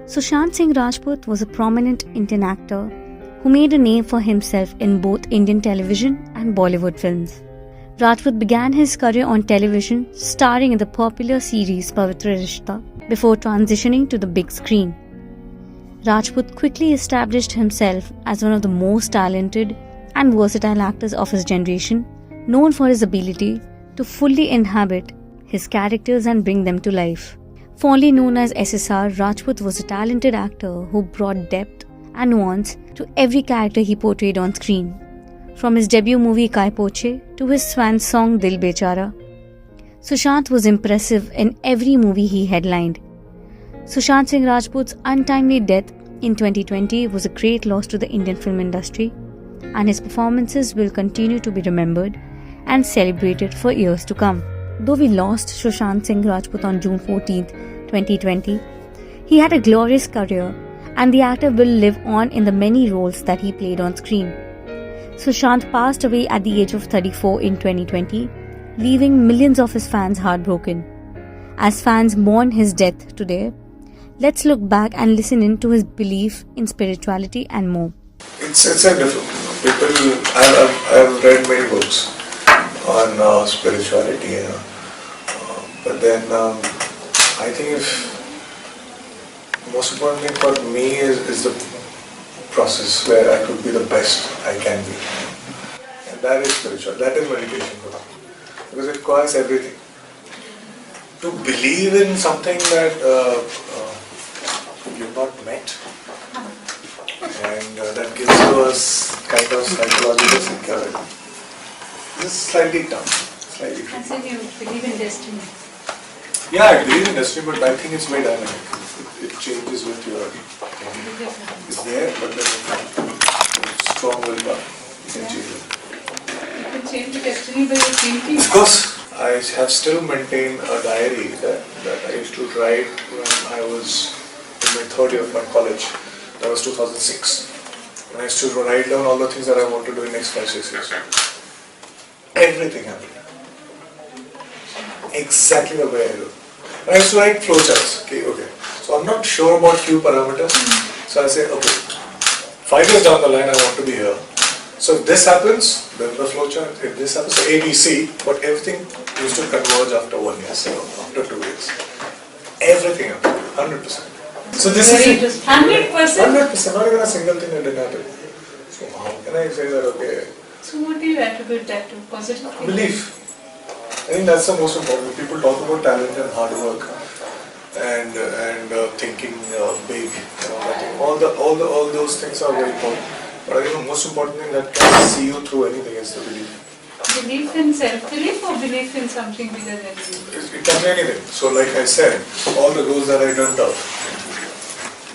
Sushant Singh Rajput was a prominent Indian actor who made a name for himself in both Indian television and Bollywood films. Rajput began his career on television starring in the popular series Pavitra Rishta before transitioning to the big screen. Rajput quickly established himself as one of the most talented and versatile actors of his generation, known for his ability to fully inhabit his characters and bring them to life. Fondly known as SSR, Rajput was a talented actor who brought depth and nuance to every character he portrayed on screen. From his debut movie Kai Poche to his swan song Dil Bechara, Sushant was impressive in every movie he headlined. Sushant Singh Rajput's untimely death in 2020 was a great loss to the Indian film industry, and his performances will continue to be remembered and celebrated for years to come. Though we lost Sushant Singh Rajput on June 14, 2020, he had a glorious career, and the actor will live on in the many roles that he played on screen. Sushant passed away at the age of 34 in 2020, leaving millions of his fans heartbroken. As fans mourn his death today, let's look back and listen in to his belief in spirituality and more. It's a different people. I've read many books on spirituality, but then I think most important thing for me is the process where I could be the best I can be, and that is spiritual. That is meditation for me, because it requires everything. To believe in something that you've not met, and that gives you a kind of psychological security. This is slightly tough, slightly tricky. I said you believe in destiny. Yeah, I believe in destiny, but I think it's very dynamic. It changes with your it's there, but then strong willpower, you can change it. You can change the destiny by your thinking. Of course, I have still maintained a diary that I used to write when I was in my third year of my college. That was 2006. And I used to write down all the things that I want to do in the next 5-6 years. Everything happened. Exactly the way I do. And I used to write flowcharts. Okay. So I'm not sure about few parameters. So I say, okay, 5 years down the line I want to be here. So if this happens, then the flowchart. If this happens, so ABC, but everything used to converge after 1 year, so after 2 years. Everything happened, 100%. So this is 100%? 100%, not even a single thing that didn't happen. So how can I say that, okay? So what do you attribute that to? Positive thinking? Belief. I think that's the most important. People talk about talent and hard work and thinking big and all that. All those things are very important. But I think the most important thing that can see you through anything is the belief. Belief in self-belief or belief in something bigger than you? It can be anything. So like I said, all the goals that I dreamt of,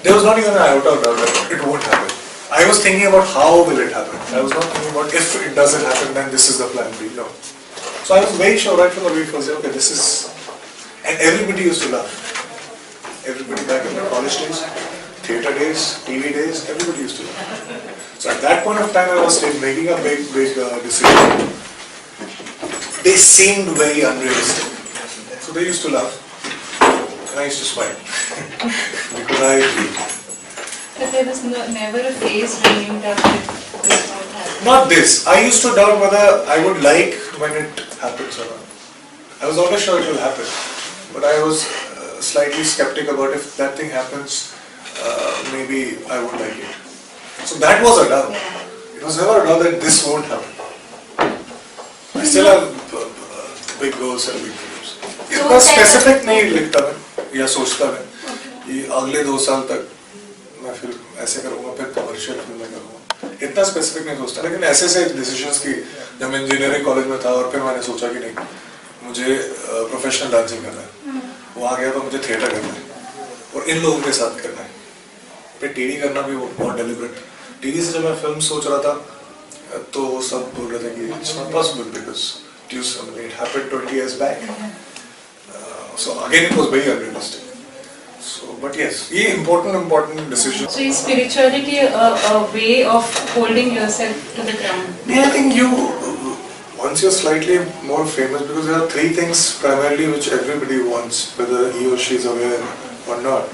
there was not even an iota of doubt that it won't happen. I was thinking about how will it happen. I was not thinking about if it doesn't happen, then this is the plan B. No. So I was very sure right from the very first day, okay, this is... And everybody used to laugh. Everybody back in the college days, theatre days, TV days, everybody used to laugh. So at that point of time, I was making a big decision. They seemed very unrealistic. So they used to laugh. And I used to smile. Because I agreed. But there was never a phase when you doubted this won't happen. Not this. I used to doubt whether I would like when it happens or not. I was always sure it will happen. But I was slightly skeptic about if that thing happens, maybe I would like it. So that was a doubt. It was never a doubt that this won't happen. I still have big goals and big dreams. इतना specific नहीं लिखता मैं या सोचता मैं कि अगले 2 साल तक मैं फिर ऐसे करूँगा फिर कमर्शियल फिल्म में करूँगा इतना specific नहीं सोचता लेकिन ऐसे decisions की जब मैं इंजीनियरिंग कॉलेज में था और फिर मैंने सोचा कि नहीं मुझे प्रोफेशनल डांसिंग करना है वहाँ गया तो मुझे थिएटर करना है और इन लोगों के साथ करना है फिर टीवी करना भी बहुत डेलिब्रेट टीवी से जब मैं फिल्म सोच रहा था तो सब बोल रहे थे कि it's not possible because it happened 20 years back. So again it was very unrealistic. So, but yes, ये important decision. So is spirituality a way of holding yourself to the ground? Yeah, I think once you're slightly more famous, because there are 3 things primarily which everybody wants, whether he or she is aware or not.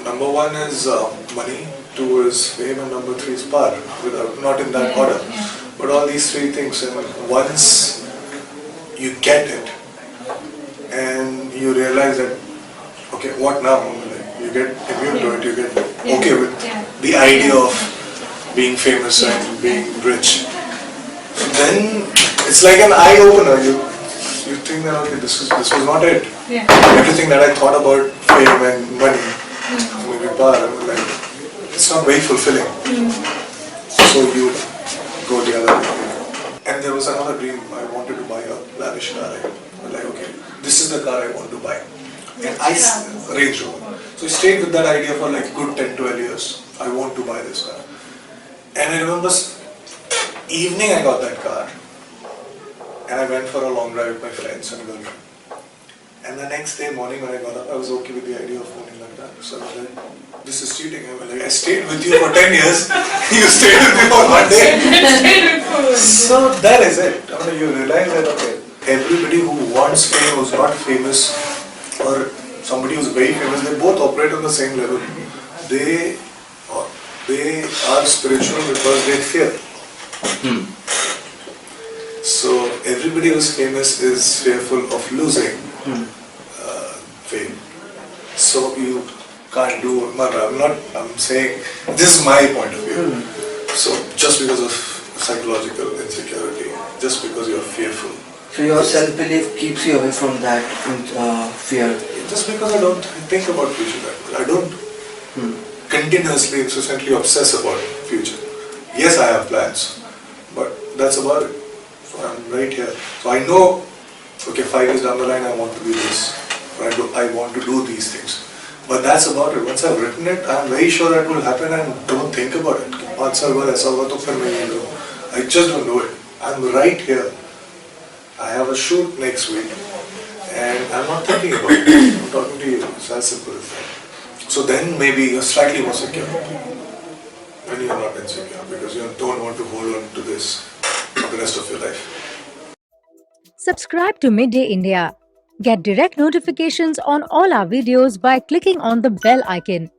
number one is money, two is fame, and number three is power. Not in that order, but all these three things. And once you get it, and you realize that, okay, what now? You get immune to it. You get okay with the idea of being famous and being rich. So then it's like an eye opener. You think that, okay, this was not it. Everything that I thought about fame and money, maybe power, I was like, it's not very fulfilling. So you go the other way. And there was another dream. I wanted to buy a lavish car. I was like, okay, this is the car I want to buy. And Range Rover. So I stayed with that idea for like good 10-12 years. I want to buy this car. And I remember evening I got that car. And I went for a long drive with my friends and girlfriend. And the next day morning when I got up, I was okay with the idea of owning like that. So I was like, this is cheating. I was like, I stayed with you for 10 years. You stayed with me for 1 day. So that is it. I mean, you realize that, okay, everybody who wants fame, who's not famous, or somebody who's very famous, they both operate on the same level. They are spiritual because they fear. So everybody who's famous is fearful of losing fame. So you can't do. I'm saying this is my point of view. So just because of psychological insecurity, just because you're fearful. So your self-belief keeps you away from that fear. Just because I don't think about future that much. I don't continuously, incessantly obsess about future. Yes, I have plans, but that's about it. So I'm right here. So I know, okay, 5 years down the line I want to be this. I want to do these things. But that's about it. Once I've written it, I'm very sure that will happen and don't think about it. I just don't do it. I'm right here. I have a shoot next week and I'm not thinking about it. I'm talking to you. It's as simple as that. So then maybe you're slightly more secure. When you're not insecure because you don't want to hold on to this for the rest of your life. Subscribe to Midday India. Get direct notifications on all our videos by clicking on the bell icon.